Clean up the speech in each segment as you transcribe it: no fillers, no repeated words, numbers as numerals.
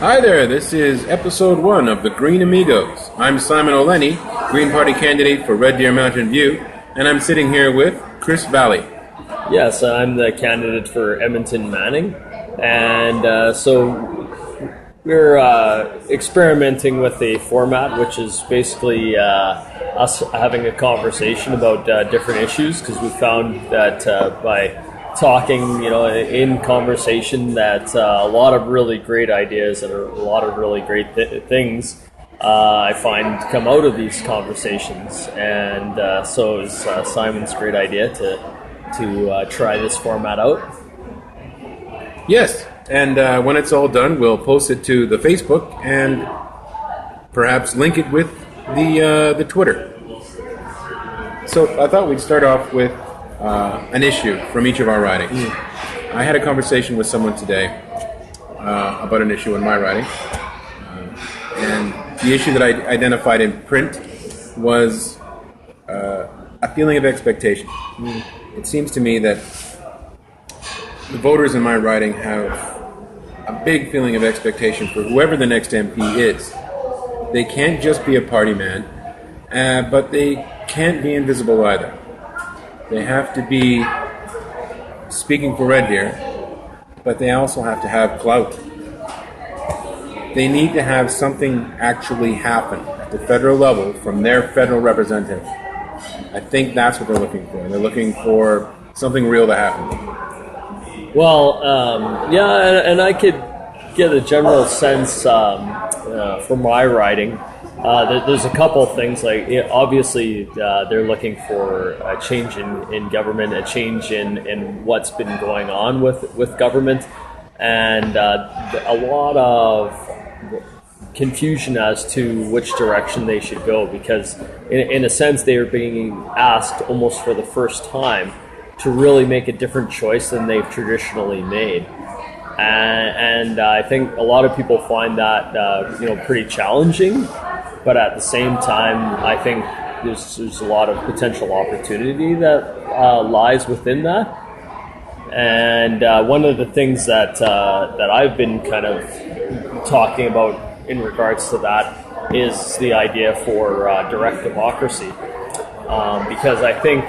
Hi there, this is episode 1 of the Green Amigos. I'm Simon Oleny, Green Party candidate for Red Deer Mountain View, and I'm sitting here with Chris Vallee. Yes, I'm the candidate for Edmonton Manning, and so we're experimenting with a format which is basically us having a conversation about different issues, because we found that by talking, in conversation, that a lot of really great ideas and a lot of really great things I find come out of these conversations, and so it was Simon's great idea to try this format out. Yes, and when it's all done, we'll post it to the Facebook and perhaps link it with the Twitter. So I thought we'd start off with an issue from each of our ridings. I had a conversation with someone today about an issue in my riding, and the issue that I identified in print was a feeling of expectation. It seems to me that the voters in my riding have a big feeling of expectation for whoever the next MP is. They can't just be a party man, but they can't be invisible either. They have to be speaking for Red Deer, but they also have to have clout. They need to have something actually happen at the federal level from their federal representative. I think that's what they're looking for. They're looking for something real to happen. Well, and I could get a general sense from my riding. There's a couple things, like obviously they're looking for a change in government, a change in what's been going on with government, and a lot of confusion as to which direction they should go, because in a sense they are being asked almost for the first time to really make a different choice than they've traditionally made. And I think a lot of people find that pretty challenging. But at the same time, I think there's a lot of potential opportunity that lies within that. And one of the things that I've been kind of talking about in regards to that is the idea for direct democracy, because I think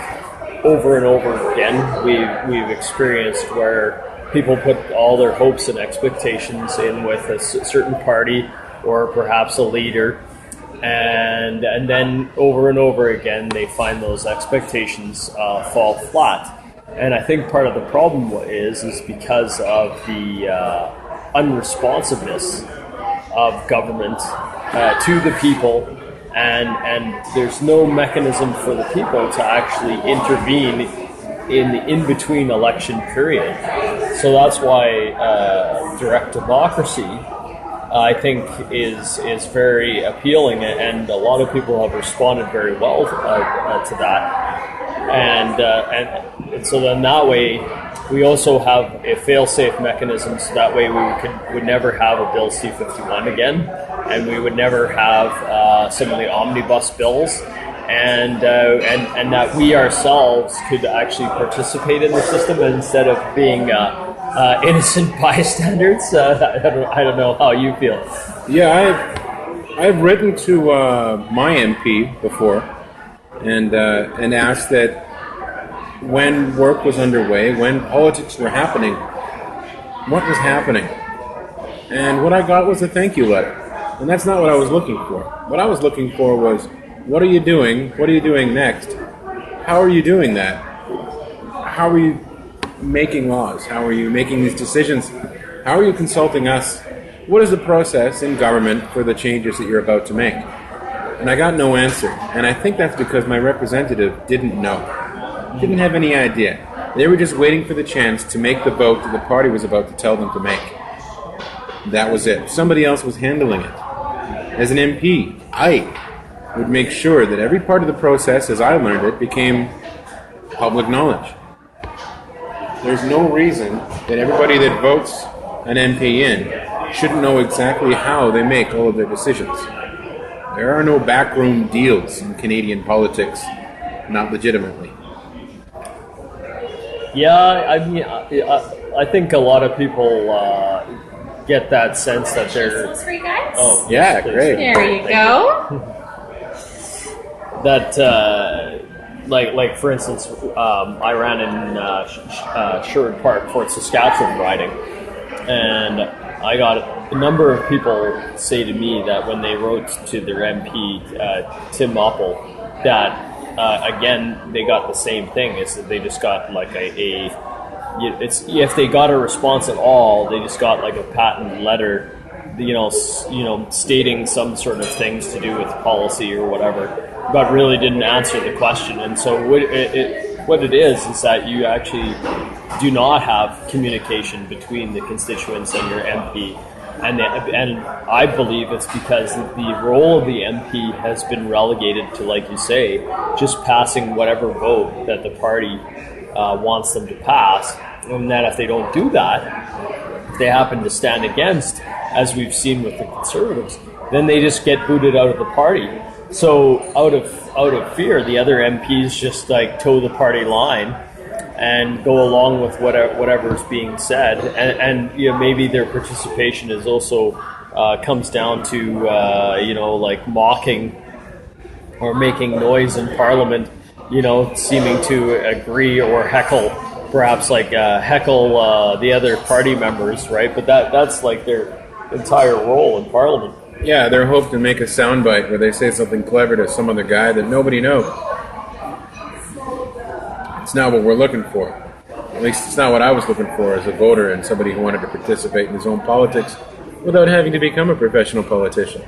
over and over again we've experienced where people put all their hopes and expectations in with a certain party or perhaps a leader. And then over and over again, they find those expectations fall flat. And I think part of the problem is because of the unresponsiveness of government to the people, and there's no mechanism for the people to actually intervene in the in-between election period. So that's why direct democracy, I think, is very appealing, and a lot of people have responded very well to that. And so then that way, we also have a fail-safe mechanism, so that way we would never have a Bill C-51 again, and we would never have some of the omnibus bills, and that we ourselves could actually participate in the system instead of being innocent bystanders. I don't know how you feel. Yeah, I've written to my MP before and asked that when work was underway, when politics were happening, what was happening? And what I got was a thank you letter. And that's not what I was looking for. What I was looking for was, what are you doing? What are you doing next? How are you doing that? How are you making laws? How are you making these decisions? How are you consulting us? What is the process in government for the changes that you're about to make? And I got no answer. And I think that's because my representative didn't know. Didn't have any idea. They were just waiting for the chance to make the vote that the party was about to tell them to make. That was it. Somebody else was handling it. As an MP, I would make sure that every part of the process, as I learned it, became public knowledge. There's no reason that everybody that votes an MP in shouldn't know exactly how they make all of their decisions. There are no backroom deals in Canadian politics, not legitimately. Yeah, I mean, I think a lot of people get that sense that they're. Those for you guys? Oh, Yeah, please. great. There you go. That like for instance, I ran in Sherwood Park, Fort Saskatchewan riding, and I got a number of people say to me that when they wrote to their MP, Tim Moppel, that again they got the same thing. Is that they just got like if they got a response at all, they just got like a patent letter, stating some sort of things to do with policy or whatever, but really didn't answer the question. And so what it is that you actually do not have communication between the constituents and your MP. And I believe it's because the role of the MP has been relegated to, like you say, just passing whatever vote that the party wants them to pass. And that if they don't do that, if they happen to stand against, as we've seen with the Conservatives, then they just get booted out of the party. So out of fear, the other MPs just like toe the party line and go along with whatever's being said, and maybe their participation is also comes down to like mocking or making noise in Parliament, seeming to agree or heckle, perhaps like heckle the other party members, right? But that's like their entire role in Parliament. Yeah, they're hoping to make a soundbite where they say something clever to some other guy that nobody knows. It's not what we're looking for. At least it's not what I was looking for as a voter and somebody who wanted to participate in his own politics without having to become a professional politician.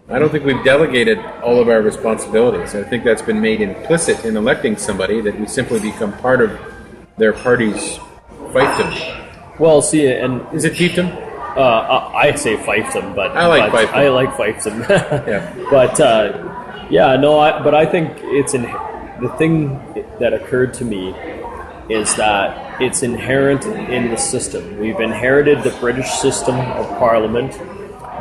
I don't think we've delegated all of our responsibilities. I think that's been made implicit in electing somebody, that we simply become part of their party's fiefdom. Well, see, and is it fiefdom? I'd say fiefdom, but I like fiefdom. I like fiefdom. Yeah. But but I think it's the thing that occurred to me is that it's inherent in the system. We've inherited the British system of Parliament,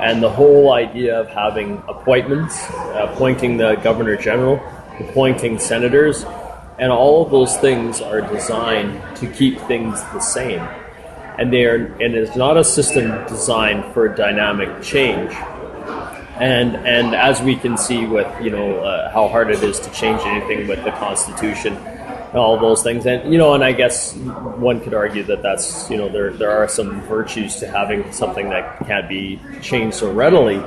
and the whole idea of having appointments, appointing the Governor General, appointing senators, and all of those things are designed to keep things the same. And it's not a system designed for dynamic change. And as we can see with how hard it is to change anything with the Constitution and all those things, and and I guess one could argue that that's there are some virtues to having something that can't be changed so readily.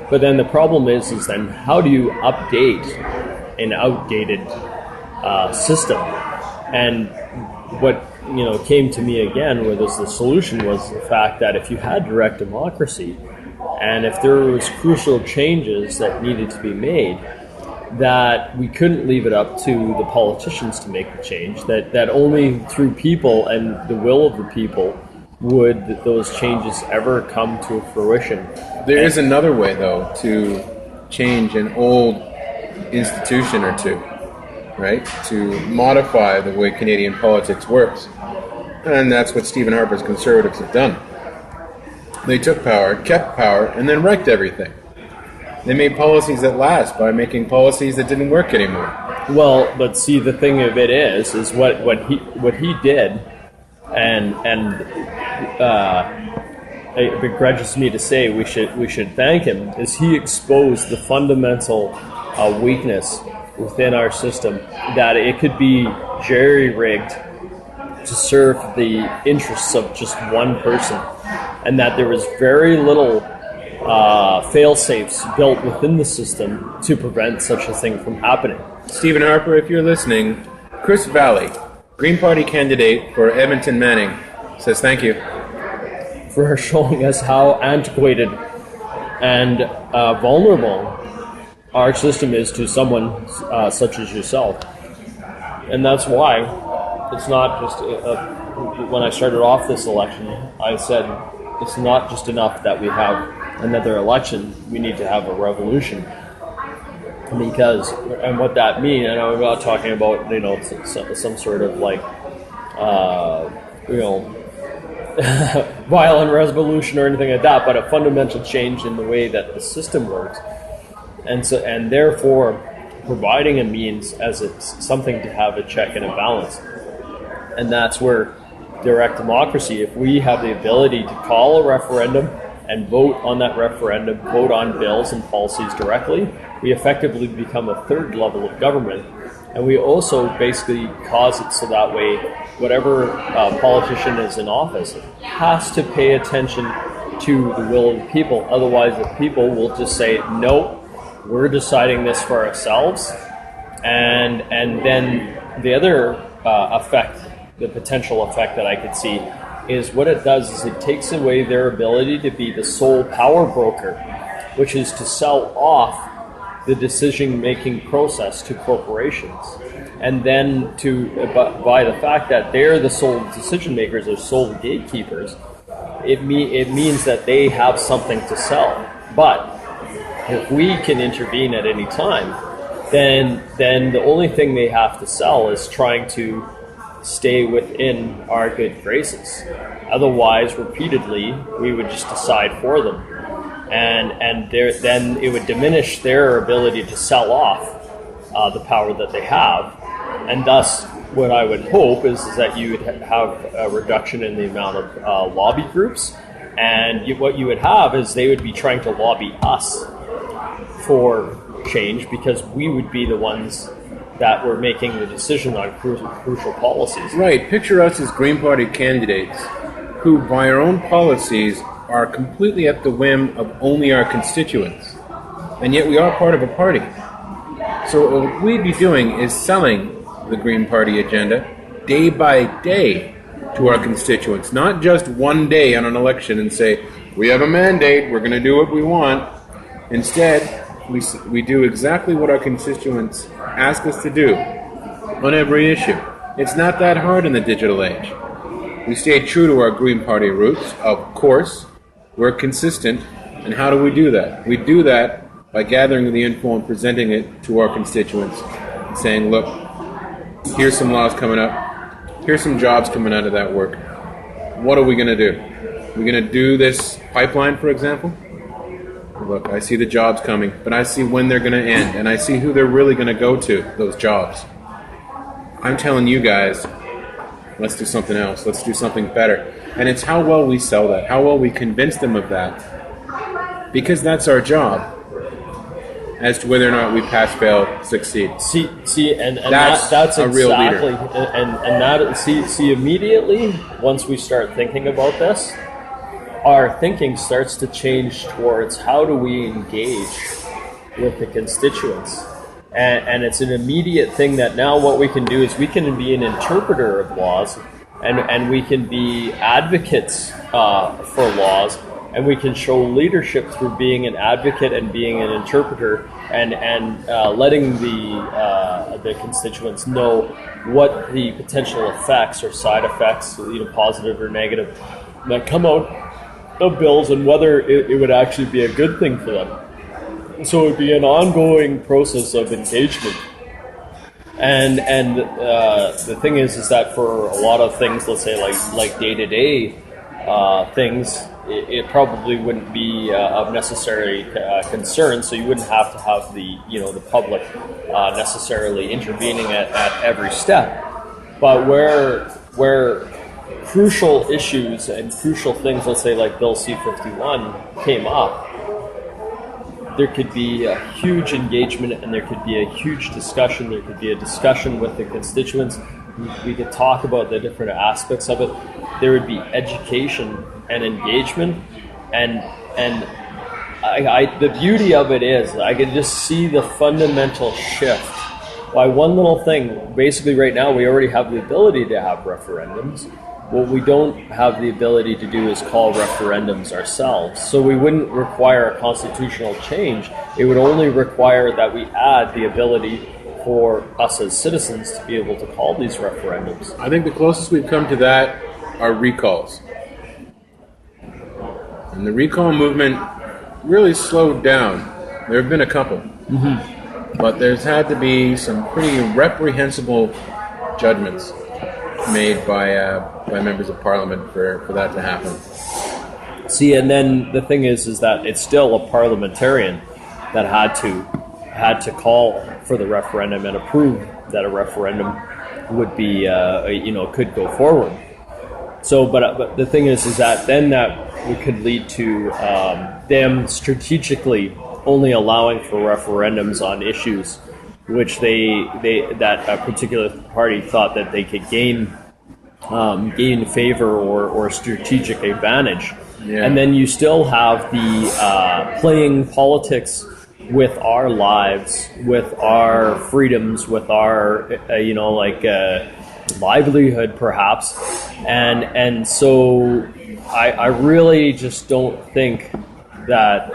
But then the problem is then how do you update an outdated system? And what came to me again was the solution was the fact that if you had direct democracy, and if there was crucial changes that needed to be made, that we couldn't leave it up to the politicians to make the change, that only through people and the will of the people would those changes ever come to fruition. There is another way, though, to change an old institution or two, right? To modify the way Canadian politics works. And that's what Stephen Harper's Conservatives have done. They took power, kept power, and then wrecked everything. They made policies that last by making policies that didn't work anymore. Well, but see, the thing of it is what he did, and it begrudges me to say we should thank him, is he exposed the fundamental weakness within our system, that it could be jerry-rigged to serve the interests of just one person, and that there was very little fail-safes built within the system to prevent such a thing from happening. Stephen Harper, if you're listening, Chris Vallee, Green Party candidate for Edmonton Manning, says thank you for showing us how antiquated and vulnerable our system is to someone such as yourself. And that's why it's not just when I started off this election, I said it's not just enough that we have another election, we need to have a revolution. Because, and what that means, and I'm not talking about some sort of like violent revolution or anything like that, but a fundamental change in the way that the system works, and therefore providing a means as it's something to have a check and a balance. And that's where direct democracy, if we have the ability to call a referendum and vote on that referendum, vote on bills and policies directly, we effectively become a third level of government. And we also basically cause it so that way whatever politician is in office has to pay attention to the will of the people. Otherwise, the people will just say, no, we're deciding this for ourselves. And then the other effect, the potential effect that I could see, is what it does is it takes away their ability to be the sole power broker, which is to sell off the decision-making process to corporations. And then by the fact that they're the sole decision makers or sole gatekeepers, it means that they have something to sell. But if we can intervene at any time, then the only thing they have to sell is trying to stay within our good graces. Otherwise, repeatedly, we would just decide for them. And then it would diminish their ability to sell off the power that they have. And thus, what I would hope is that you would have a reduction in the amount of lobby groups. And what you would have is they would be trying to lobby us for change, because we would be the ones that were making the decision on crucial policies. Right. Picture us as Green Party candidates who, by our own policies, are completely at the whim of only our constituents. And yet we are part of a party. So what we'd be doing is selling the Green Party agenda day by day to our constituents, not just one day on an election and say, we have a mandate, we're going to do what we want. Instead, we do exactly what our constituents ask us to do on every issue. It's not that hard in the digital age. We stay true to our Green Party roots, of course. We're consistent. And how do we do that? We do that by gathering the info and presenting it to our constituents and saying, look, here's some laws coming up. Here's some jobs coming out of that work. What are we going to do? We're going to do this pipeline, for example. Look, I see the jobs coming, but I see when they're going to end, and I see who they're really going to go to, those jobs. I'm telling you guys, let's do something else. Let's do something better. And it's how well we sell that, how well we convince them of that, because that's our job as to whether or not we pass, fail, succeed. See, and that's a real leader. See, immediately, once we start thinking about this, our thinking starts to change towards how do we engage with the constituents. And it's an immediate thing that now what we can do is we can be an interpreter of laws, and we can be advocates for laws, and we can show leadership through being an advocate and being an interpreter, and letting the constituents know what the potential effects or side effects, positive or negative, that come out of bills, and whether it would actually be a good thing for them. So it would be an ongoing process of engagement. And the thing is that for a lot of things, let's say like day-to-day things, it probably wouldn't be of necessary concern. So you wouldn't have to have the public necessarily intervening at every step. But where crucial issues and crucial things, let's say like Bill C-51 came up, there could be a huge engagement, and there could be a huge discussion. There could be a discussion with the constituents. We could talk about the different aspects of it. There would be education and engagement, and the beauty of it is I could just see the fundamental shift. Why one little thing, basically right now we already have the ability to have referendums. What we don't have the ability to do is call referendums ourselves. So we wouldn't require a constitutional change. It would only require that we add the ability for us as citizens to be able to call these referendums. I think the closest we've come to that are recalls. And the recall movement really slowed down. There have been a couple. Mm-hmm. But there's had to be some pretty reprehensible judgments made by members of parliament for that to happen. See, and then the thing is that it's still a parliamentarian that had to call for the referendum and approve that a referendum would be could go forward. But the thing is that then that could lead to them strategically only allowing for referendums on issues which that a particular party thought that they could gain favor or strategic advantage. Yeah. And then you still have the playing politics with our lives, with our freedoms, with our livelihood perhaps, and so I really just don't think that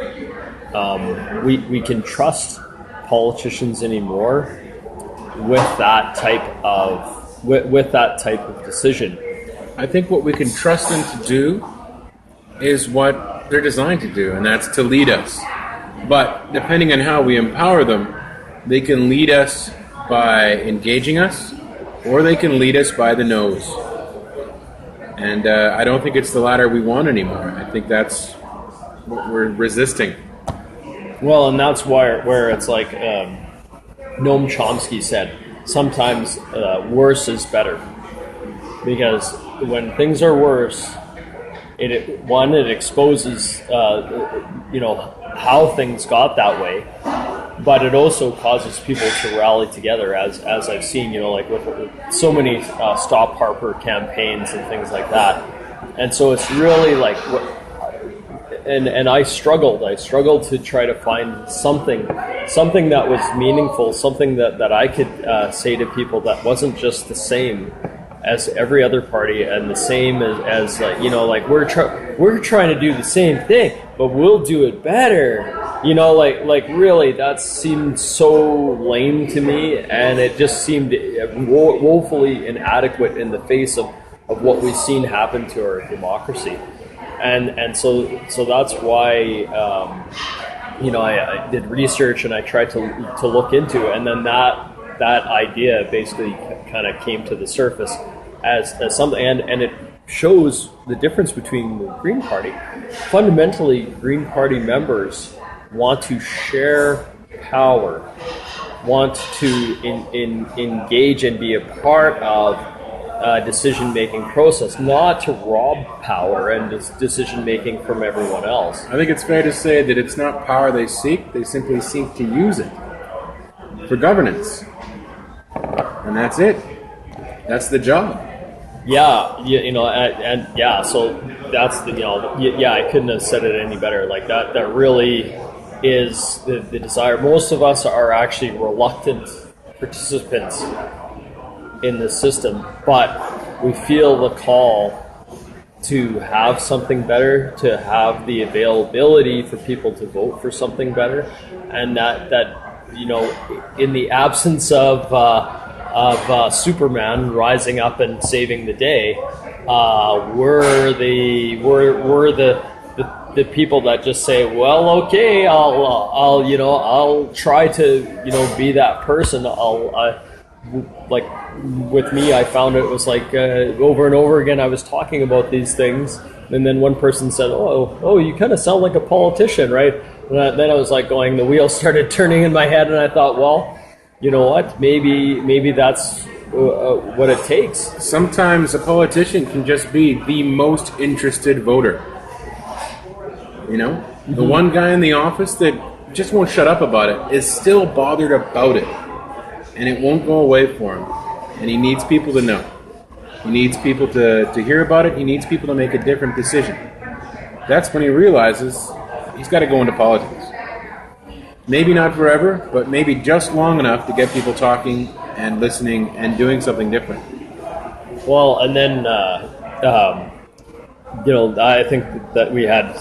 we can trust politicians anymore with that type of decision. I think what we can trust them to do is what they're designed to do, and that's to lead us. But depending on how we empower them, they can lead us by engaging us, or they can lead us by the nose. And I don't think it's the latter we want anymore. I think that's what we're resisting. Well, and that's where it's like Noam Chomsky said, sometimes worse is better. Because when things are worse, it exposes how things got that way, but it also causes people to rally together, as I've seen, like with so many Stop Harper campaigns and things like that. And so it's really like and I struggled to try to find something that was meaningful, something that I could say to people that wasn't just the same as every other party and the same as we're trying to do the same thing, but we'll do it better. Really, that seemed so lame to me, and it just seemed woefully inadequate in the face of what we've seen happen to our democracy. And so that's why I did research and I tried to look into it, and then that idea basically kind of came to the surface as something, and it shows the difference between the Green Party. Fundamentally, Green Party members want to share power, want to engage and be a part of decision-making process, not to rob power and decision-making from everyone else. I think it's fair to say that it's not power they seek, they simply seek to use it for governance. And that's it. That's the job. Yeah, so that's I couldn't have said it any better. Like that really is the desire. Most of us are actually reluctant participants in the system, but we feel the call to have something better, to have the availability for people to vote for something better, and that in the absence of Superman rising up and saving the day, we're the people that just say, well, okay, I'll try to be that person. Like with me, I found it was like over and over again I was talking about these things, and then one person said, oh, you kind of sound like a politician, right? And then I was like the wheels started turning in my head, and I thought, well, you know what, maybe that's what it takes. Sometimes a politician can just be the most interested voter. The one guy in the office that just won't shut up about it is still bothered about it. And it won't go away for him. And he needs people to know. He needs people to hear about it. He needs people to make a different decision. That's when he realizes he's got to go into politics. Maybe not forever, but maybe just long enough to get people talking and listening and doing something different. Well, and then, I think that we had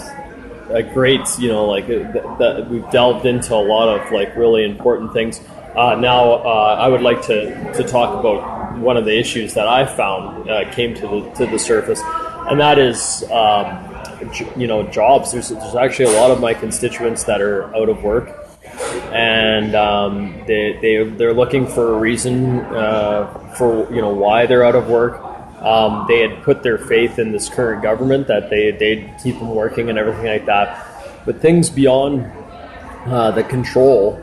a great, that we've delved into a lot of really important things. Now, I would like to talk about one of the issues that I found came to the surface, and that is, jobs. There's actually a lot of my constituents that are out of work, and they're looking for a reason for why they're out of work. They had put their faith in this current government that they'd keep them working and everything like that, but things beyond the control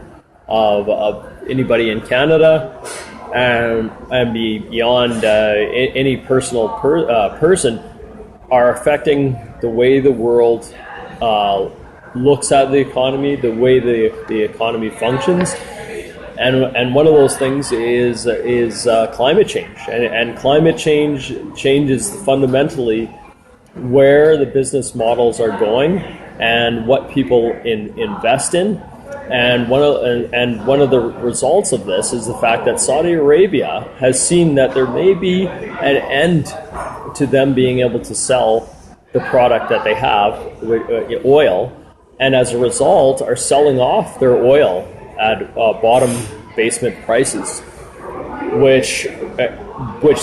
of anybody in Canada and beyond any personal person are affecting the way the world looks at the economy, the way the economy functions. And one of those things is climate change, and climate change changes fundamentally where the business models are going and what people invest in. And one of the results of this is the fact that Saudi Arabia has seen that there may be an end to them being able to sell the product that they have, oil, and as a result are selling off their oil at bottom basement prices, which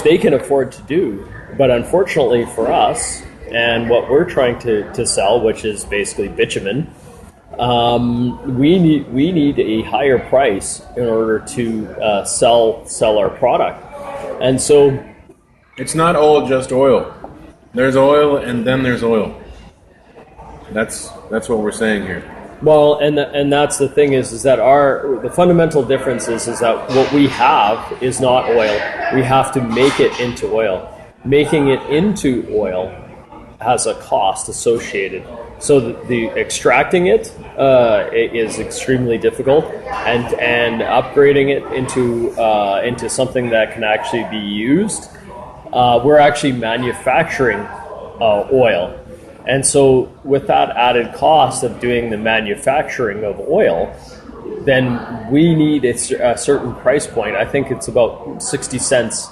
they can afford to do. But unfortunately for us, and what we're trying to sell, which is basically bitumen, we need a higher price in order to sell our product. And so it's not all just oil. There's oil, and then there's oil. That's what we're saying here. Well, and that's the thing is that the fundamental difference is that what we have is not oil. We have to make it into oil. Making it into oil has a cost associated. So the extracting it is extremely difficult, and upgrading it into something that can actually be used. We're actually manufacturing oil. And so with that added cost of doing the manufacturing of oil, then we need a certain price point. I think it's about 60 cents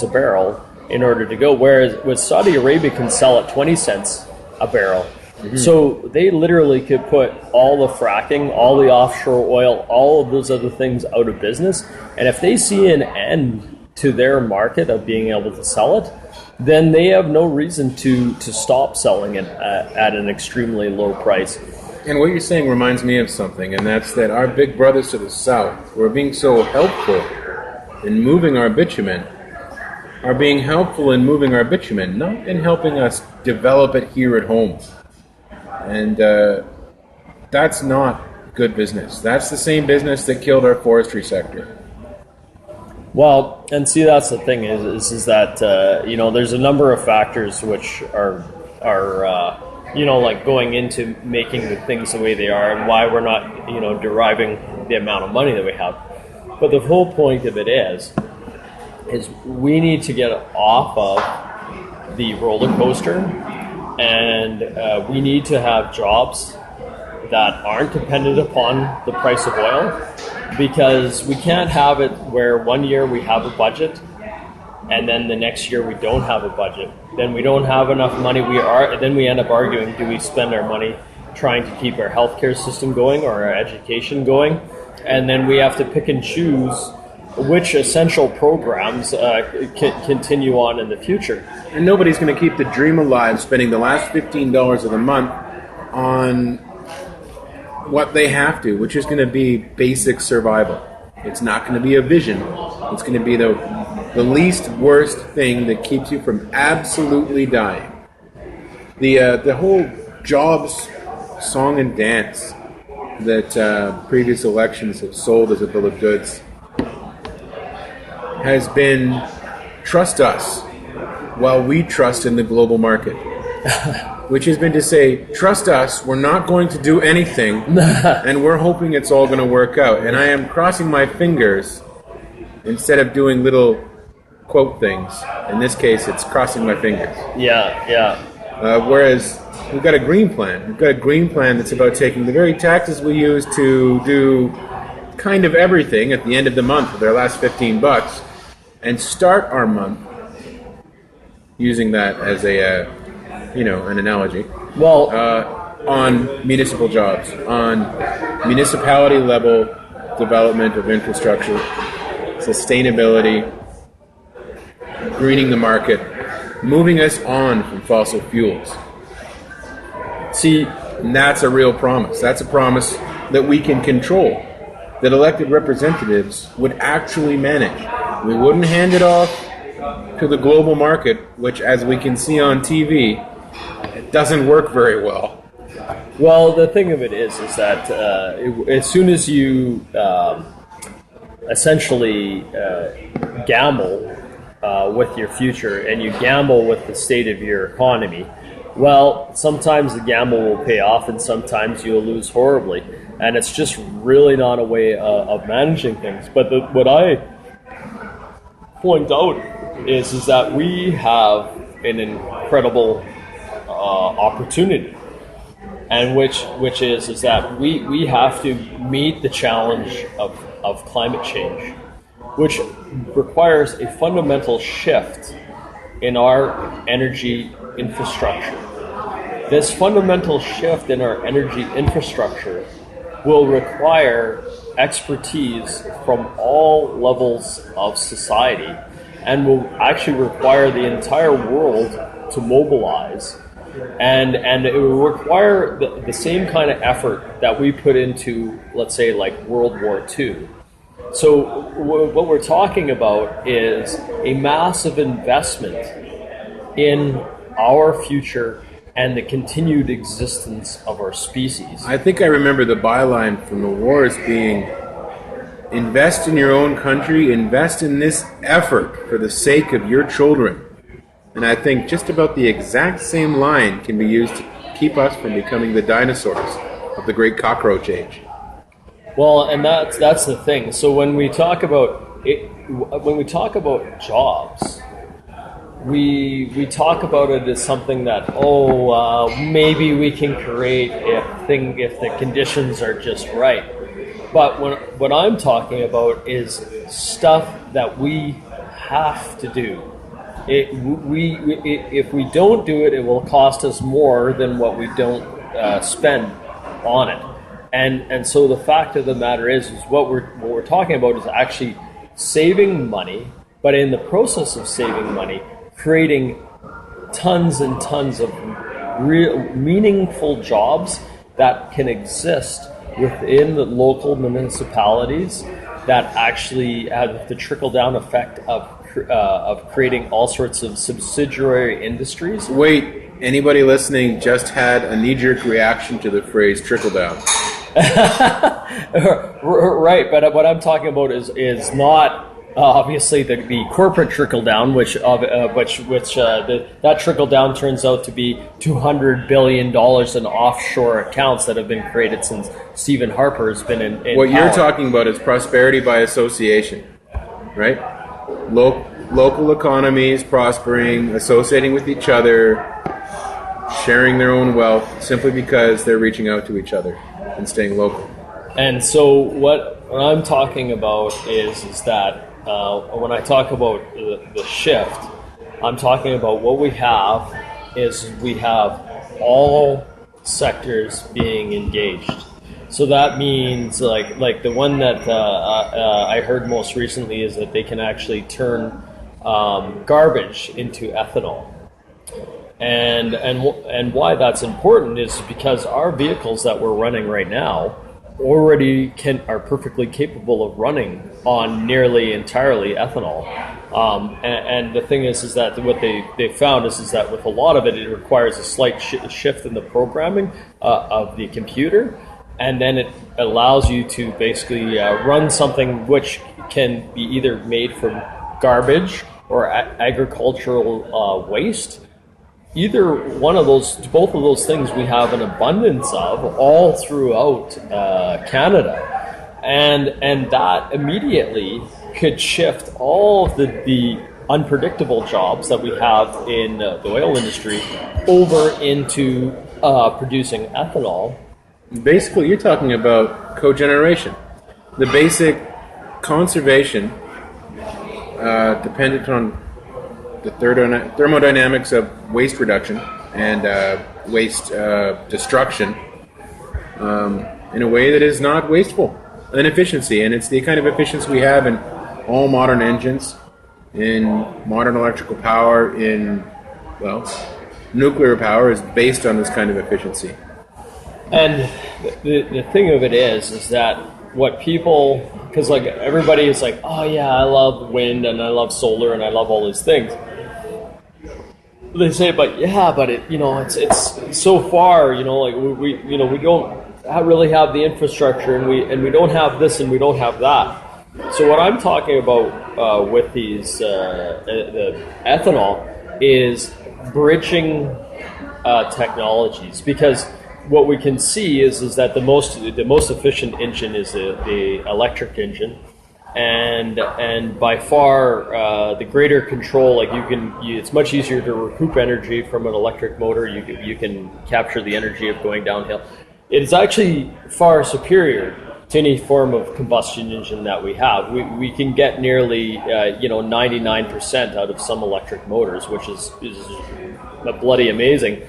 a barrel in order to go. Whereas with Saudi Arabia can sell at 20 cents a barrel. Mm-hmm. So they literally could put all the fracking, all the offshore oil, all of those other things out of business. And if they see an end to their market of being able to sell it, then they have no reason to stop selling it at an extremely low price. And what you're saying reminds me of something, and that's that our big brothers to the south, who are being so helpful in moving our bitumen, are being helpful in moving our bitumen, not in helping us develop it here at home. And that's not good business. That's the same business that killed our forestry sector. Well, and see, that's the thing is that there's a number of factors which are like going into making the things the way they are, and why we're not deriving the amount of money that we have. But the whole point of it is we need to get off of the roller coaster, and we need to have jobs that aren't dependent upon the price of oil, because we can't have it where one year we have a budget and then the next year we don't have a budget. Then we don't have enough money. Then we end up arguing, do we spend our money trying to keep our healthcare system going or our education going? And then we have to pick and choose which essential programs can continue on in the future. And nobody's going to keep the dream alive spending the last $15 of the month on what they have to, which is going to be basic survival. It's not going to be a vision. It's going to be the least worst thing that keeps you from absolutely dying. The whole jobs song and dance that previous elections have sold as a bill of goods has been trust us while we trust in the global market. Which has been to say, trust us, we're not going to do anything, and we're hoping it's all going to work out. And I am crossing my fingers instead of doing little quote things. In this case, it's crossing my fingers. Yeah. Whereas we've got a green plan. We've got a green plan that's about taking the very taxes we use to do kind of everything at the end of the month with our last $15 and start our month using that as an analogy. Well, on municipal jobs, on municipality level development of infrastructure, sustainability, greening the market, moving us on from fossil fuels. See, and that's a real promise. That's a promise that we can control, that elected representatives would actually manage. We wouldn't hand it off to the global market, which, as we can see on TV, it doesn't work very well. Well, the thing of it is that as soon as you essentially gamble with your future and you gamble with the state of your economy, well, sometimes the gamble will pay off and sometimes you'll lose horribly. And it's just really not a way of managing things. But what I point out is that we have an incredible opportunity, and which is that we have to meet the challenge of climate change, which requires a fundamental shift in our energy infrastructure. This fundamental shift in our energy infrastructure will require expertise from all levels of society and will actually require the entire world to mobilize. And it will require the same kind of effort that we put into, let's say, like World War II. So what we're talking about is a massive investment in our future and the continued existence of our species. I think I remember the byline from the wars being, invest in your own country, invest in this effort for the sake of your children. And I think just about the exact same line can be used to keep us from becoming the dinosaurs of the great cockroach age. Well, and that's the thing. So when we talk about jobs, we talk about it as something that maybe we can create if the conditions are just right. But what I'm talking about is stuff that we have to do. If we don't do it, it will cost us more than what we don't spend on it. And so the fact of the matter is what we're talking about is actually saving money, but in the process of saving money, creating tons and tons of real meaningful jobs that can exist within the local municipalities that actually have the trickle-down effect of creating all sorts of subsidiary industries. Wait, anybody listening just had a knee-jerk reaction to the phrase trickle-down. Right, but what I'm talking about is not obviously the corporate trickle down, which that trickle down turns out to be $200 billion in offshore accounts that have been created since Stephen Harper has been in what power. You're talking about is prosperity by association, right? Local economies prospering, associating with each other, sharing their own wealth simply because they're reaching out to each other and staying local. And so what I'm talking about is that when I talk about the shift, I'm talking about what we have is we have all sectors being engaged. So that means like the one that I heard most recently is that they can actually turn garbage into ethanol. And why that's important is because our vehicles that we're running right now already are perfectly capable of running on nearly entirely ethanol. And the thing is that what they found is that with a lot of it requires a slight shift in the programming of the computer, and then it allows you to basically run something which can be either made from garbage or agricultural waste. Either one of those, both of those things we have an abundance of all throughout Canada. And that immediately could shift all of the unpredictable jobs that we have in the oil industry over into producing ethanol. Basically, you're talking about cogeneration. The basic conservation dependent on the thermodynamics of waste reduction and waste destruction in a way that is not wasteful. An efficiency, and it's the kind of efficiency we have in all modern engines, in modern electrical power, nuclear power is based on this kind of efficiency. And the thing of it is that what people, because like everybody is like, oh yeah, I love wind and I love solar and I love all these things. They say, but it, it's so far, like we don't really have the infrastructure, and we don't have this and we don't have that. So what I'm talking about with these the ethanol is bridging technologies, because what we can see is that the most efficient engine is the electric engine, and by far the greater control. Like it's much easier to recoup energy from an electric motor. You can capture the energy of going downhill. It is actually far superior to any form of combustion engine that we have. We can get nearly 99% out of some electric motors, which is bloody amazing.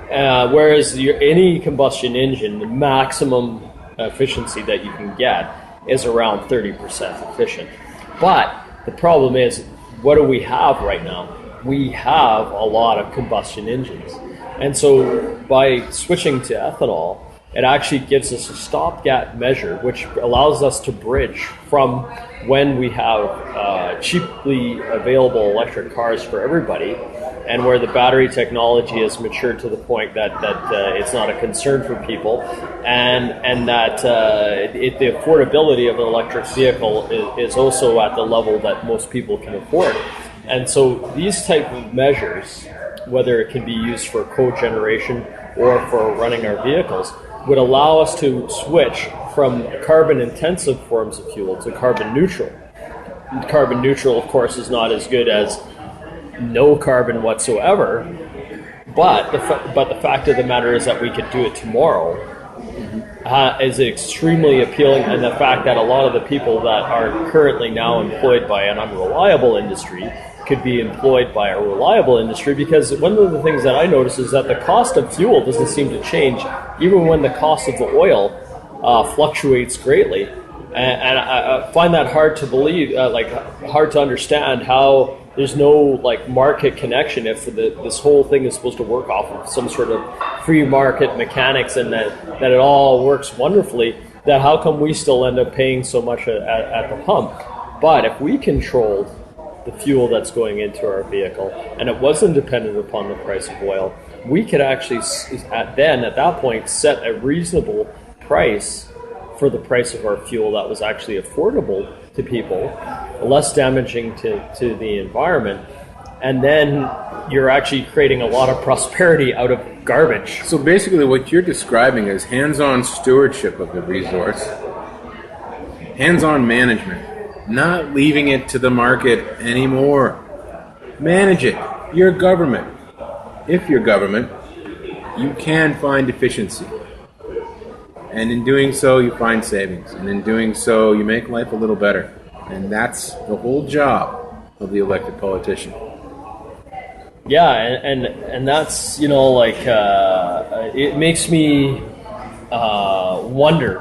Whereas any combustion engine, the maximum efficiency that you can get is around 30% efficient. But the problem is, what do we have right now? We have a lot of combustion engines. And so by switching to ethanol, it actually gives us a stopgap measure, which allows us to bridge from when we have cheaply available electric cars for everybody, and where the battery technology has matured to the point that it's not a concern for people, and that the affordability of an electric vehicle is also at the level that most people can afford. And so these type of measures, whether it can be used for cogeneration or for running our vehicles, would allow us to switch from carbon-intensive forms of fuel to carbon neutral. Carbon neutral, of course, is not as good as no carbon whatsoever, but the fact of the matter is that we could do it tomorrow is extremely appealing, and the fact that a lot of the people that are currently now employed by an unreliable industry could be employed by a reliable industry, because one of the things that I notice is that the cost of fuel doesn't seem to change, even when the cost of the oil fluctuates greatly. And I find that hard to believe, hard to understand how there's no market connection if this whole thing is supposed to work off of some sort of free market mechanics, and that it all works wonderfully. That how come we still end up paying so much at the pump? But if we controlled the fuel that's going into our vehicle, and it wasn't dependent upon the price of oil, we could actually at that point set a reasonable price for the price of our fuel that was actually affordable to people, less damaging to the environment, and then you're actually creating a lot of prosperity out of garbage. So basically what you're describing is hands-on stewardship of the resource, hands-on management, not leaving it to the market anymore. Manage it. You're government. If you're government, you can find efficiency. And in doing so, you find savings. And in doing so, you make life a little better. And that's the whole job of the elected politician. Yeah, and that's, it makes me wonder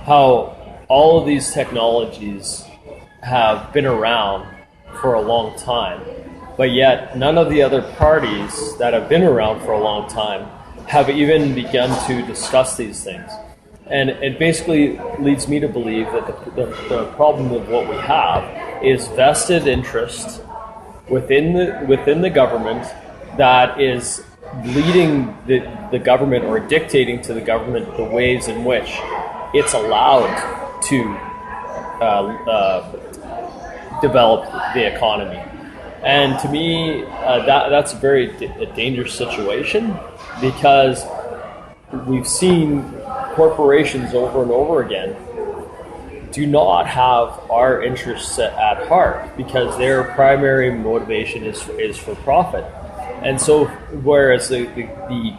how all of these technologies have been around for a long time, but yet none of the other parties that have been around for a long time have even begun to discuss these things. And it basically leads me to believe that the problem of what we have is vested interest within the government that is leading the government, or dictating to the government the ways in which it's allowed to develop the economy. And to me, that's a very dangerous situation, because we've seen corporations over and over again do not have our interests at heart, because their primary motivation is for profit. And so, whereas the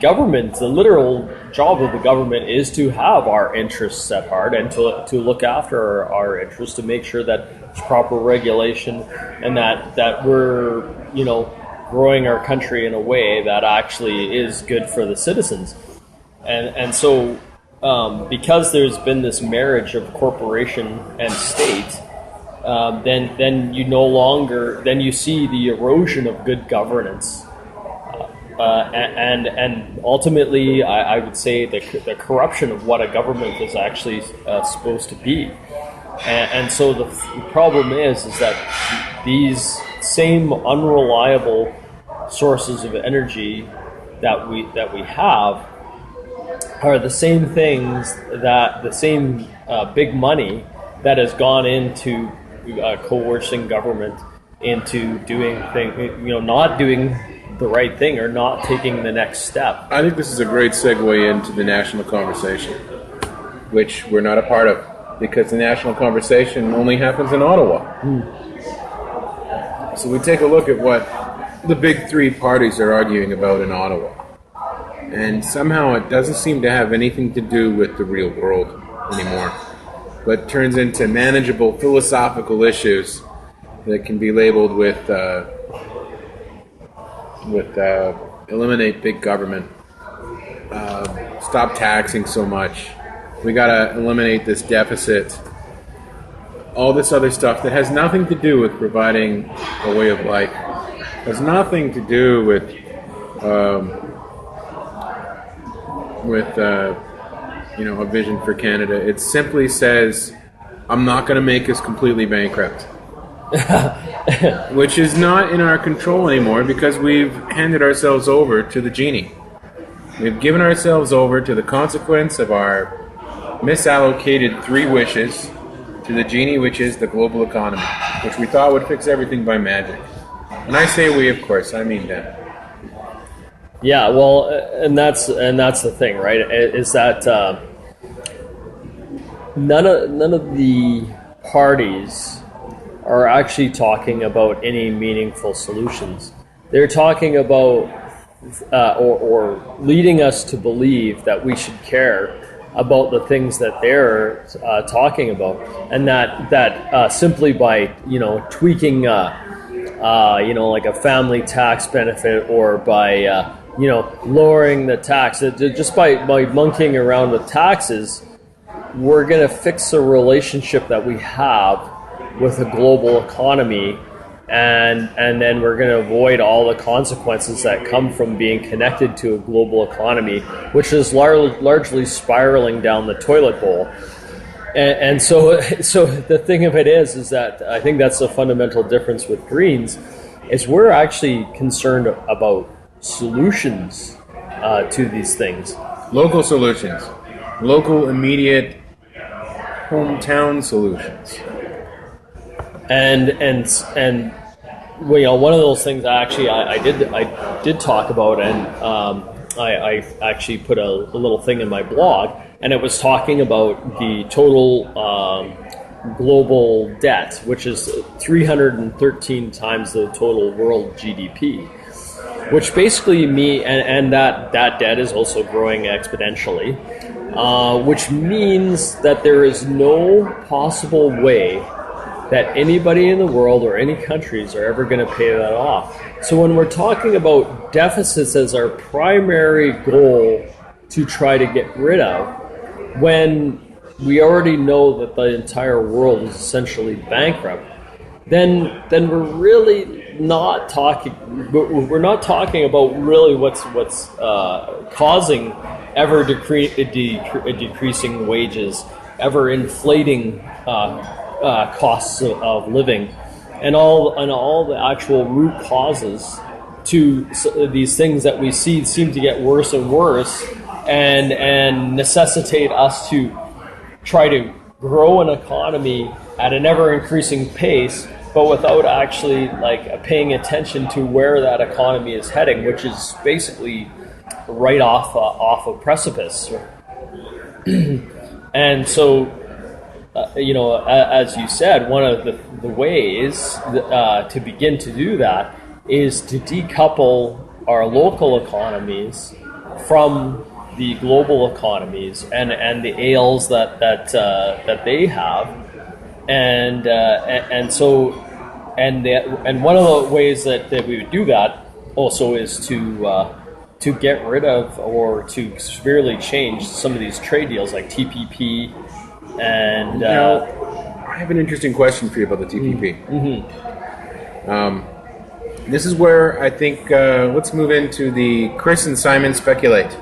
government, the literal job of the government is to have our interests at heart, and to look after our interests, to make sure that there's proper regulation, and that we're growing our country in a way that actually is good for the citizens. And so, because there's been this marriage of corporation and state, then you see the erosion of good governance. And ultimately, I would say the corruption of what a government is actually supposed to be. And so the problem is that these same unreliable sources of energy that we have are the same things that the same big money that has gone into coercing government into doing not doing the right thing or not taking the next step. I think this is a great segue into the national conversation, which we're not a part of, because the national conversation only happens in Ottawa. So we take a look at what the big three parties are arguing about in Ottawa. And somehow it doesn't seem to have anything to do with the real world anymore, but turns into manageable philosophical issues that can be labeled with eliminate big government, stop taxing so much, we gotta eliminate this deficit, all this other stuff that has nothing to do with providing a way of life, has nothing to do with a vision for Canada. It simply says, I'm not going to make us completely bankrupt. Which is not in our control anymore, because we've handed ourselves over to the genie. We've given ourselves over to the consequence of our misallocated 3 wishes to the genie, which is the global economy, which we thought would fix everything by magic. When I say we, of course, I mean them. Yeah, well, and that's the thing, right? Is that none of the parties are actually talking about any meaningful solutions. They're talking about or leading us to believe that we should care about the things that they're talking about, and that simply by tweaking like a family tax benefit, or by lowering the tax, just by monkeying around with taxes, we're going to fix a relationship that we have with a global economy, and then we're going to avoid all the consequences that come from being connected to a global economy, which is largely spiraling down the toilet bowl. And so the thing of it is that I think that's the fundamental difference with Greens, is we're actually concerned about solutions to these things. Local solutions. Local, immediate, hometown solutions. And one of those things I did talk about, and I actually put a little thing in my blog, and it was talking about the total global debt, which is 313 times the total world GDP, which basically and that debt is also growing exponentially, which means that there is no possible way that anybody in the world or any countries are ever going to pay that off. So when we're talking about deficits as our primary goal to try to get rid of, when we already know that the entire world is essentially bankrupt, then we're really not talking. We're not talking about really what's causing ever decreasing wages, ever inflating costs of living, and all the actual root causes to these things that we see seem to get worse and worse, and necessitate us to try to grow an economy at an ever increasing pace, but without actually paying attention to where that economy is heading, which is basically right off a precipice. And so, as you said, one of the ways to begin to do that is to decouple our local economies from the global economies and the ails that they have, and one of the ways that we would do that also is to get rid of or to severely change some of these trade deals like TPP. And now, I have an interesting question for you about the TPP. This is where I think let's move into the Chris and Simon speculate.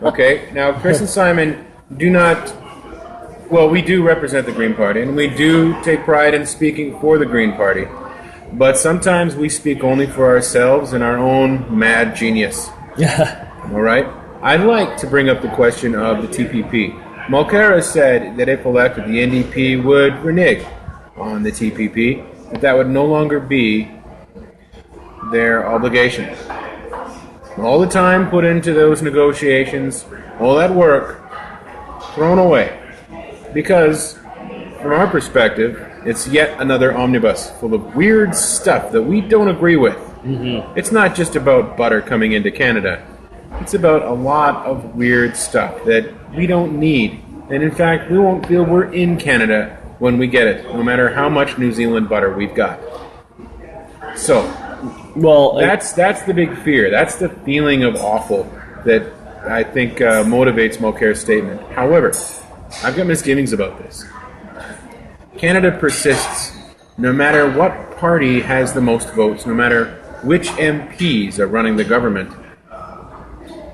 Okay, now Chris and Simon do not. Well, we do represent the Green Party, and we do take pride in speaking for the Green Party. But sometimes we speak only for ourselves and our own mad genius. All right. I'd like to bring up the question of the TPP. Mulcair said that if elected, the NDP would renege on the TPP, that would no longer be their obligation. All the time put into those negotiations, all that work, thrown away. Because, from our perspective, it's yet another omnibus full of weird stuff that we don't agree with. Mm-hmm. It's not just about butter coming into Canada. It's about a lot of weird stuff that we don't need. And in fact, we won't feel we're in Canada when we get it, no matter how much New Zealand butter we've got. So, well, that's the big fear. That's the feeling of awful that I think motivates Mulcair's statement. However, I've got misgivings about this. Canada persists no matter what party has the most votes, no matter which MPs are running the government.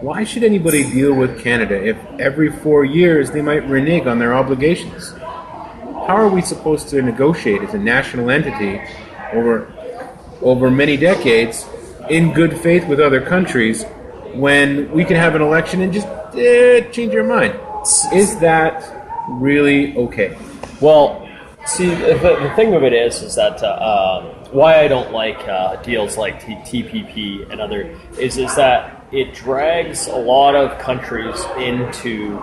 Why should anybody deal with Canada if every 4 years they might renege on their obligations? How are we supposed to negotiate as a national entity over many decades in good faith with other countries when we can have an election and just change our mind? Is that really okay? Well, see, the thing of it is that why I don't like deals like TPP and other is that it drags a lot of countries into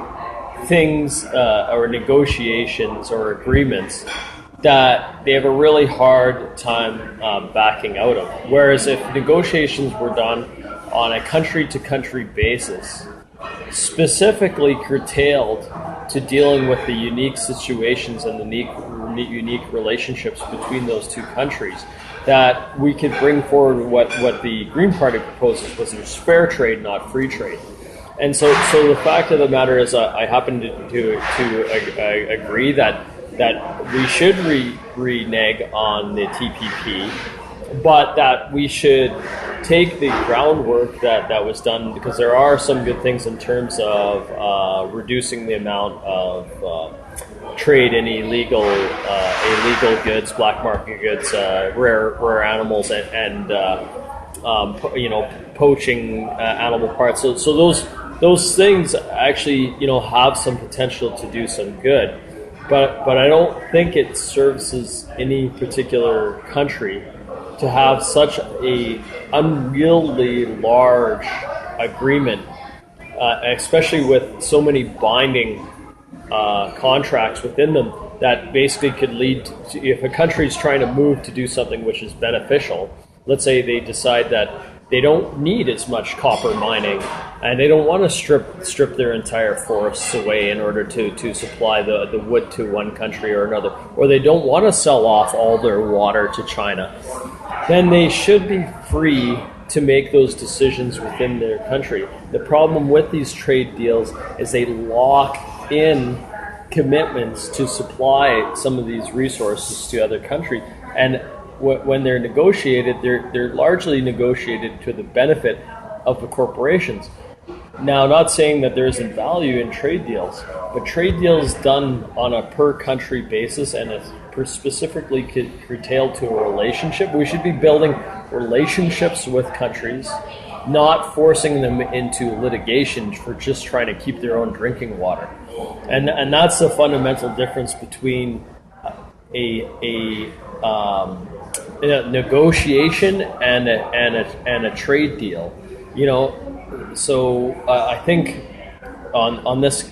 things or negotiations or agreements that they have a really hard time backing out of. Whereas if negotiations were done on a country-to-country basis, specifically curtailed to dealing with the unique situations and the unique relationships between those two countries, that we could bring forward what the Green Party proposes was there's fair trade, not free trade. And so the fact of the matter is I happen to agree that we should renege on the TPP, but that we should take the groundwork that was done, because there are some good things in terms of reducing the amount of trade in illegal goods, black market goods, rare animals, and poaching animal parts. So those things actually have some potential to do some good, but I don't think it services any particular country to have such a unwieldy large agreement, especially with so many binding contracts within them, that basically could lead to, if a country is trying to move to do something which is beneficial, let's say they decide that they don't need as much copper mining and they don't want to strip their entire forests away in order to supply the wood to one country or another, or they don't want to sell off all their water to China, then they should be free to make those decisions within their country. The problem with these trade deals is they lock in commitments to supply some of these resources to other countries, and when they're negotiated, they're largely negotiated to the benefit of the corporations. Now, not saying that there isn't value in trade deals, but trade deals done on a per country basis and specifically curtailed to a relationship. We should be building relationships with countries, not forcing them into litigation for just trying to keep their own drinking water. And that's the fundamental difference between a negotiation and a trade deal. So I think on this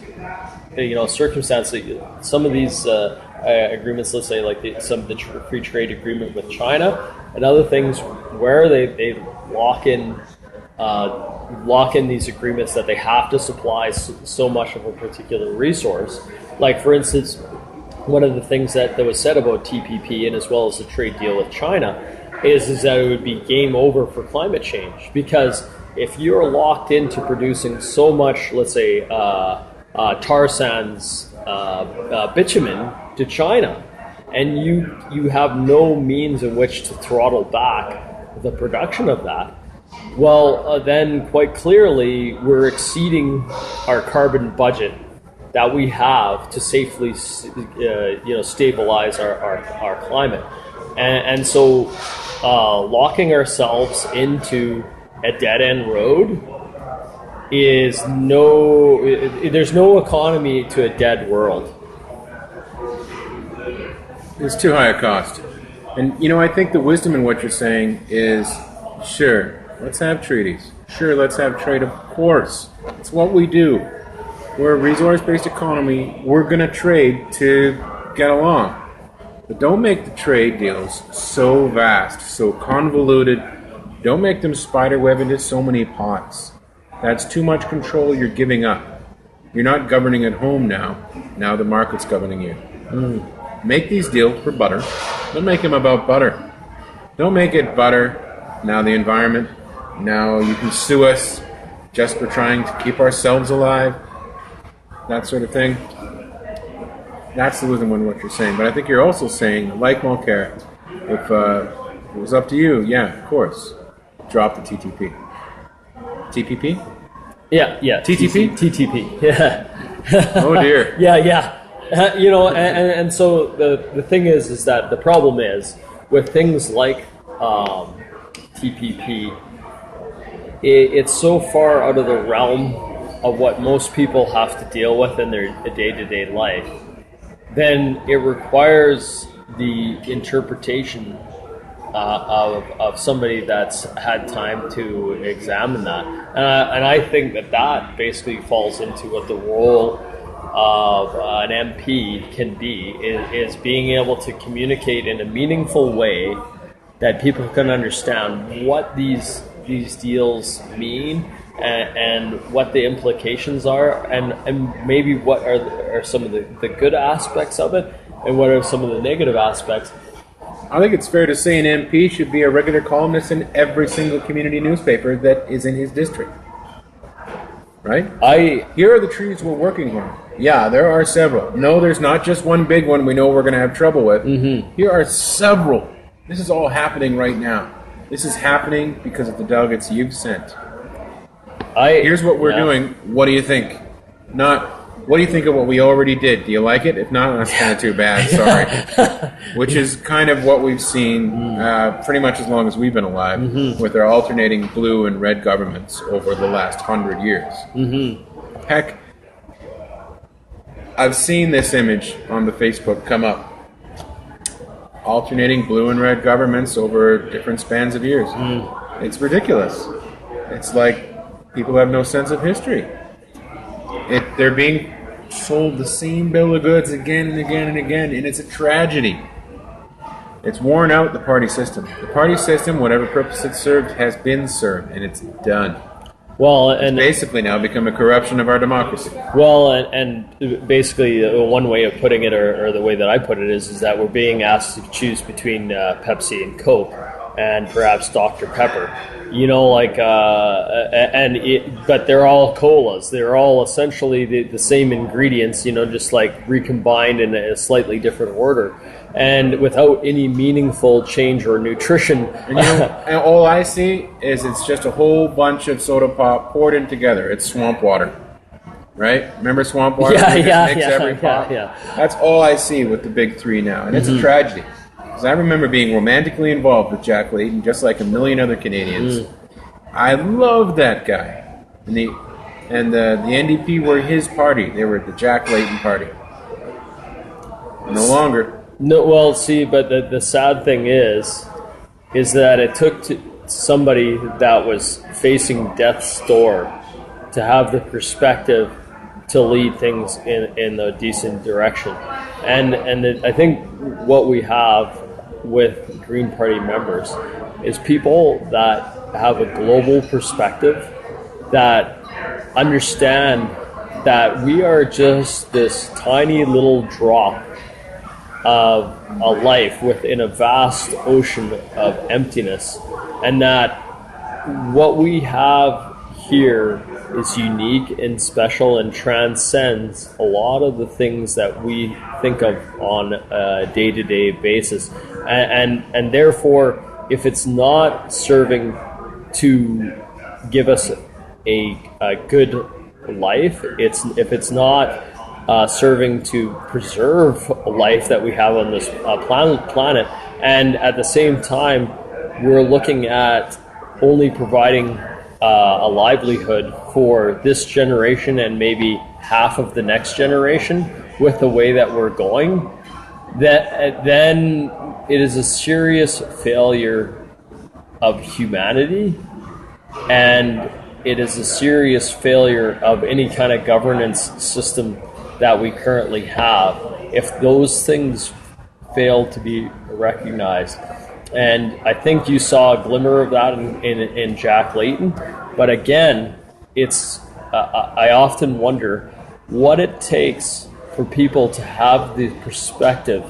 circumstance, some of these agreements, let's say like some of the free trade agreement with China and other things, where they lock in these agreements that they have to supply so much of a particular resource. Like, for instance, one of the things that was said about TPP and as well as the trade deal with China is that it would be game over for climate change, because if you're locked into producing so much, let's say, tar sands, bitumen to China, and you have no means in which to throttle back the production of that, well, then quite clearly we're exceeding our carbon budget that we have to safely, stabilize our climate, and so locking ourselves into a dead end road is there's no economy to a dead world. It's too high a cost. And, I think the wisdom in what you're saying is, sure, let's have treaties. Sure, let's have trade, of course. It's what we do. We're a resource-based economy. We're going to trade to get along. But don't make the trade deals so vast, so convoluted. Don't make them spiderweb into so many pots. That's too much control you're giving up. You're not governing at home now. Now the market's governing you. Make these deals for butter. Don't make them about butter. Don't make it butter, now the environment. Now you can sue us just for trying to keep ourselves alive. That sort of thing. That's the wisdom in what you're saying. But I think you're also saying, like Mulcair, if it was up to you, yeah, of course, drop the TTP. TPP? Yeah. TTP? TTP. Yeah. Oh dear. Yeah. And so the thing is that the problem is with things like TPP, it's so far out of the realm of what most people have to deal with in their day-to-day life. Then it requires the interpretation of somebody that's had time to examine that. And I think that basically falls into what the role of an MP can be, is being able to communicate in a meaningful way that people can understand what these deals mean and what the implications are, and maybe what are some of the good aspects of it and what are some of the negative aspects. I think it's fair to say an MP should be a regular columnist in every single community newspaper that is in his district. Right? Here are the trees we're working on. Yeah, there are several. No, there's not just one big one we know we're going to have trouble with. Mm-hmm. Here are several. This is all happening right now. This is happening because of the delegates you've sent. Here's what we're doing. What do you think? Not, what do you think of what we already did? Do you like it? If not, that's kind of too bad. Sorry. Which is kind of what we've seen pretty much as long as we've been alive, with our alternating blue and red governments over the last 100 years. Mm-hmm. Heck, I've seen this image on the Facebook come up. Alternating blue and red governments over different spans of years. It's ridiculous. It's like people have no sense of history. They're being sold the same bill of goods again and again and again, and it's a tragedy. It's worn out, the party system. The party system, whatever purpose it served, has been served, and it's done. Well, it's basically now become a corruption of our democracy. Well, and basically one way of putting it, or the way that I put it, is that we're being asked to choose between Pepsi and Coke, and perhaps Dr. Pepper. But they're all colas. They're all essentially the same ingredients, just like recombined in a slightly different order, and without any meaningful change or nutrition. And all I see is it's just a whole bunch of soda pop poured in together. It's swamp water, right? Remember swamp water? Yeah. That's all I see with the big three now, and it's a tragedy. Because I remember being romantically involved with Jack Layton, just like a million other Canadians. I loved that guy. And the NDP were his party. They were the Jack Layton party. No longer. No, well, see, but the sad thing is that it took somebody that was facing death's door to have the perspective to lead things in a decent direction. And I think what we have with Green Party members is people that have a global perspective, that understand that we are just this tiny little drop of a life within a vast ocean of emptiness, and that what we have here is unique and special and transcends a lot of the things that we think of on a day-to-day basis. And therefore, if it's not serving to give us a good life, if it's not serving to preserve life that we have on this planet, and at the same time, we're looking at only providing a livelihood for this generation and maybe half of the next generation with the way that we're going, then it is a serious failure of humanity, and it is a serious failure of any kind of governance system that we currently have if those things fail to be recognized. And I think you saw a glimmer of that in Jack Layton. But again, I often wonder what it takes for people to have the perspective,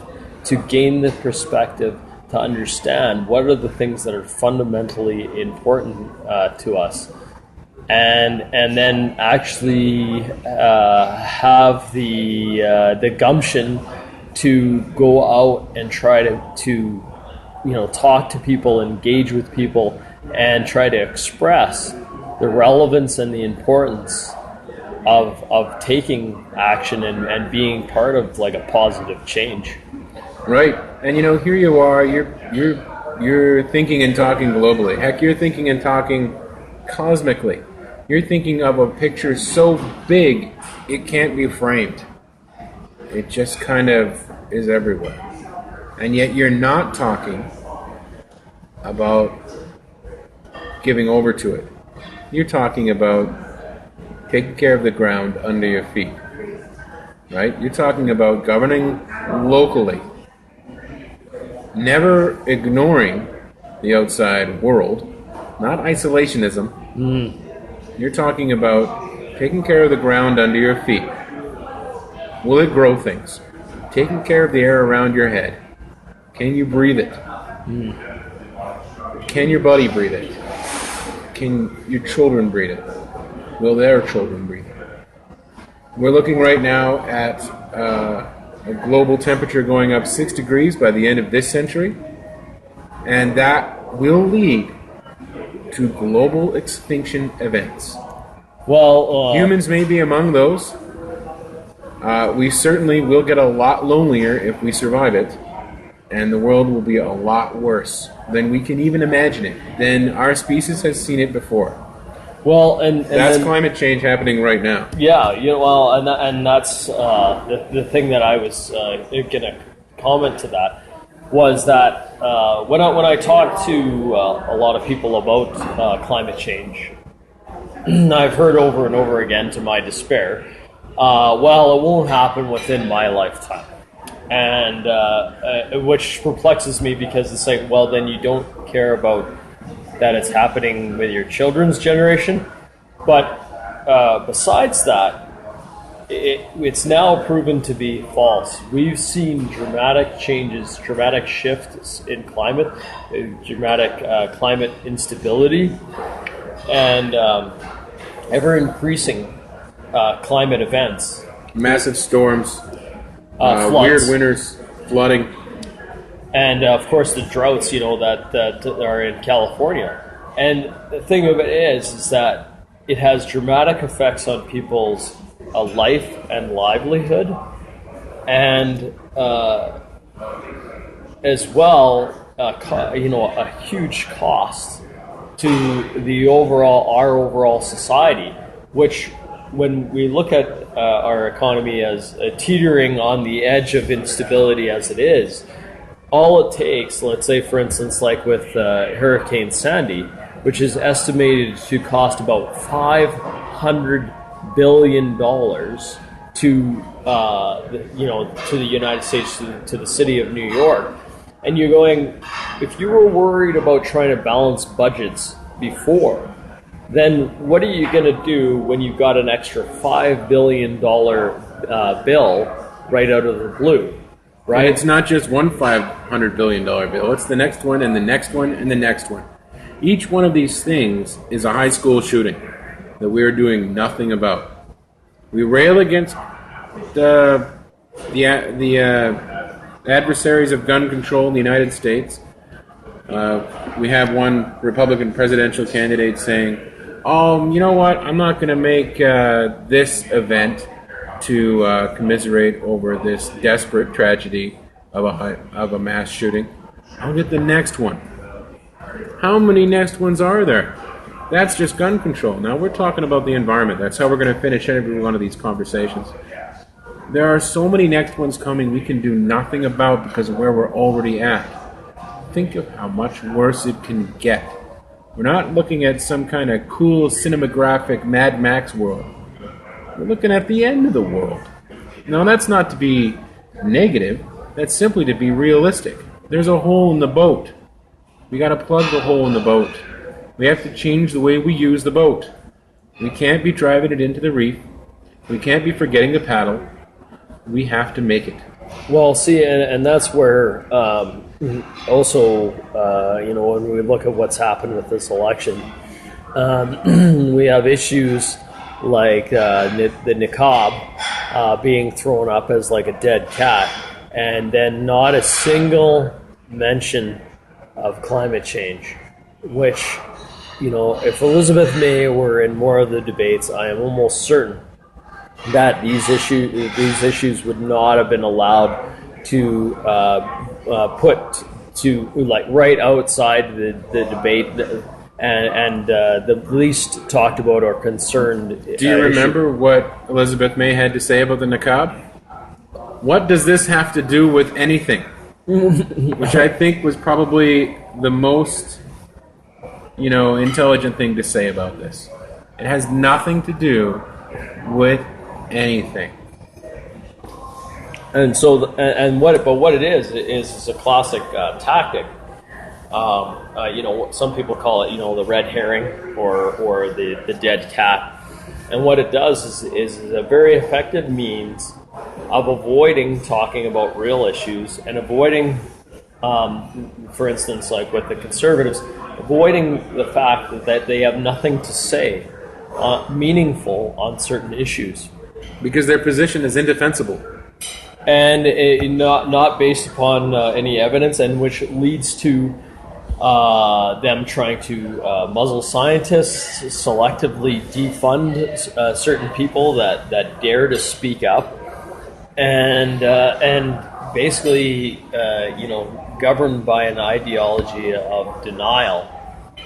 to gain the perspective, to understand what are the things that are fundamentally important to us, and then actually have the gumption to go out and try to talk to people, engage with people, and try to express the relevance and the importance of taking action and being part of like a positive change. Right. And here you are, you're thinking and talking globally. Heck, you're thinking and talking cosmically. You're thinking of a picture so big it can't be framed. It just kind of is everywhere. And yet you're not talking about giving over to it. You're talking about taking care of the ground under your feet. Right? You're talking about governing locally. Never ignoring the outside world. Not isolationism. You're talking about taking care of the ground under your feet. Will it grow things? Taking care of the air around your head. Can you breathe it? Can your buddy breathe it? Can your children breathe it? Will their children breathe it? We're looking right now at a global temperature going up 6 degrees by the end of this century, and that will lead to global extinction events. Well, humans may be among those. We certainly will get a lot lonelier if we survive it, and the world will be a lot worse than we can even imagine it, than our species has seen it before. Well, and that's then, climate change happening right now. Yeah, and that's the thing that I was going to comment to that was that when I talk to a lot of people about climate change, I've heard over and over again, to my despair, well, it won't happen within my lifetime, and which perplexes me, because it's like, well, then you don't care about that it's happening with your children's generation. But besides that, it's now proven to be false. We've seen dramatic changes, dramatic shifts in climate, dramatic climate instability, and ever-increasing climate events. Massive storms, floods. Weird winters, flooding. And of course the droughts, that are in California. And the thing of it is that it has dramatic effects on people's life and livelihood, and as well, a huge cost to our overall society. Which, when we look at our economy as teetering on the edge of instability as it is, all it takes, let's say, for instance, like with Hurricane Sandy, which is estimated to cost about $500 billion to the United States, to the city of New York. And you're going, if you were worried about trying to balance budgets before, then what are you going to do when you've got an extra $5 billion bill right out of the blue? Right. And it's not just one $500 billion bill. It's the next one and the next one and the next one. Each one of these things is a high school shooting that we are doing nothing about. We rail against the adversaries of gun control in the United States. We have one Republican presidential candidate saying, "Oh, you know what? I'm not going to make this event to commiserate over this desperate tragedy of a mass shooting. I'll get the next one." How many next ones are there? That's just gun control. Now we're talking about the environment. That's how we're going to finish every one of these conversations. There are so many next ones coming we can do nothing about because of where we're already at. Think of how much worse it can get. We're not looking at some kind of cool cinematographic Mad Max world. We're looking at the end of the world. Now that's not to be negative. That's simply to be realistic. There's a hole in the boat. We got to plug the hole in the boat. We have to change the way we use the boat. We can't be driving it into the reef. We can't be forgetting to paddle. We have to make it. Well, see, and that's where also, when we look at what's happened with this election, we have issues like the niqab being thrown up as like a dead cat, and then not a single mention of climate change, which, if Elizabeth May were in more of the debates, I am almost certain that these issues would not have been allowed to put to like right outside the debate and the least talked about or concerned. Do you remember what Elizabeth May had to say about the niqab? What does this have to do with anything? Which I think was probably the most, intelligent thing to say about this. It has nothing to do with anything. And so, what it is a classic tactic. Some people call it, the red herring or the dead cat. And what it does is a very effective means of avoiding talking about real issues and avoiding, for instance, like with the Conservatives, avoiding the fact that they have nothing to say meaningful on certain issues. Because their position is indefensible. And not based upon any evidence, and which leads to them trying to muzzle scientists, selectively defund certain people that dare to speak up, and basically, governed by an ideology of denial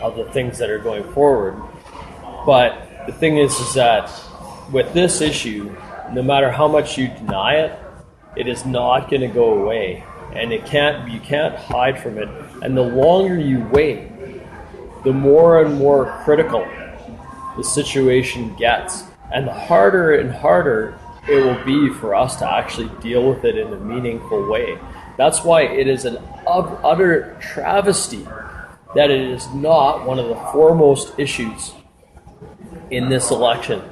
of the things that are going forward. But the thing is that with this issue, no matter how much you deny it, it is not going to go away, and you can't hide from it. And the longer you wait, the more and more critical the situation gets, and the harder and harder it will be for us to actually deal with it in a meaningful way. That's why it is an utter travesty that it is not one of the foremost issues in this election,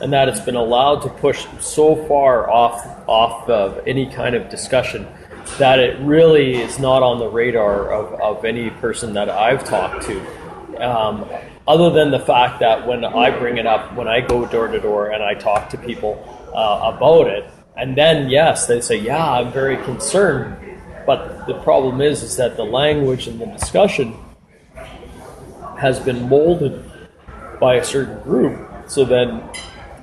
and that it's been allowed to push so far off of any kind of discussion that it really is not on the radar of any person that I've talked to. Other than the fact that when I bring it up, when I go door to door and I talk to people about it, and then yes, they say, yeah, I'm very concerned. But the problem is that the language and the discussion has been molded by a certain group. So then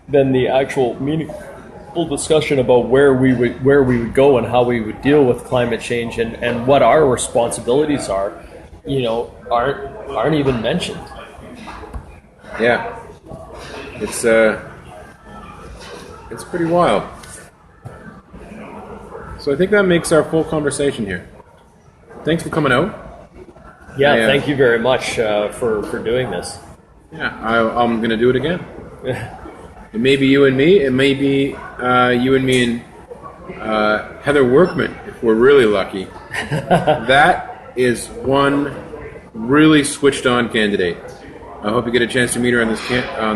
the actual meaningful discussion about where we would go and how we would deal with climate change and what our responsibilities are, aren't even mentioned. Yeah, it's pretty wild. So I think that makes our full conversation here. Thanks for coming out. Yeah, thank you very much for doing this. Yeah, I'm going to do it again. It may be you and me. It may be you and me and Heather Workman, if we're really lucky. That is one really switched-on candidate. I hope you get a chance to meet her on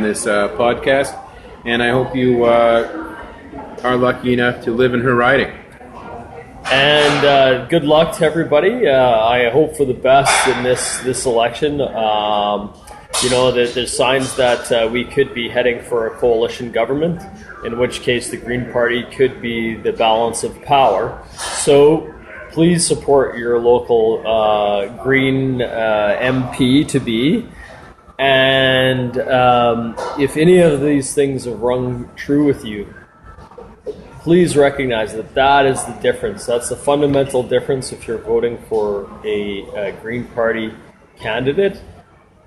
this podcast, and I hope you are lucky enough to live in her riding. And good luck to everybody. I hope for the best in this election. There's signs that we could be heading for a coalition government, in which case the Green Party could be the balance of power. So please support your local Green MP to be. And if any of these things have rung true with you, please recognize that is the difference. That's the fundamental difference if you're voting for a Green Party candidate.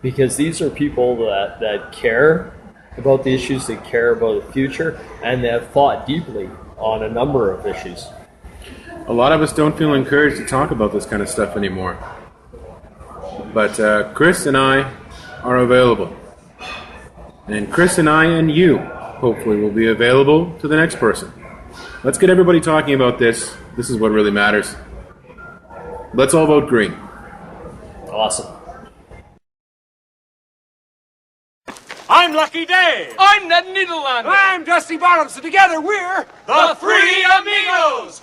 because these are people that care about the issues, they care about the future, and they have thought deeply on a number of issues. A lot of us don't feel encouraged to talk about this kind of stuff anymore. But Chris and I are available. And Chris and I and you, hopefully, will be available to the next person. Let's get everybody talking about this. This is what really matters. Let's all vote green. Awesome. I'm Lucky Dave. I'm Ned Niederlander. I'm Dusty Bottoms, and together we're the Three Amigos.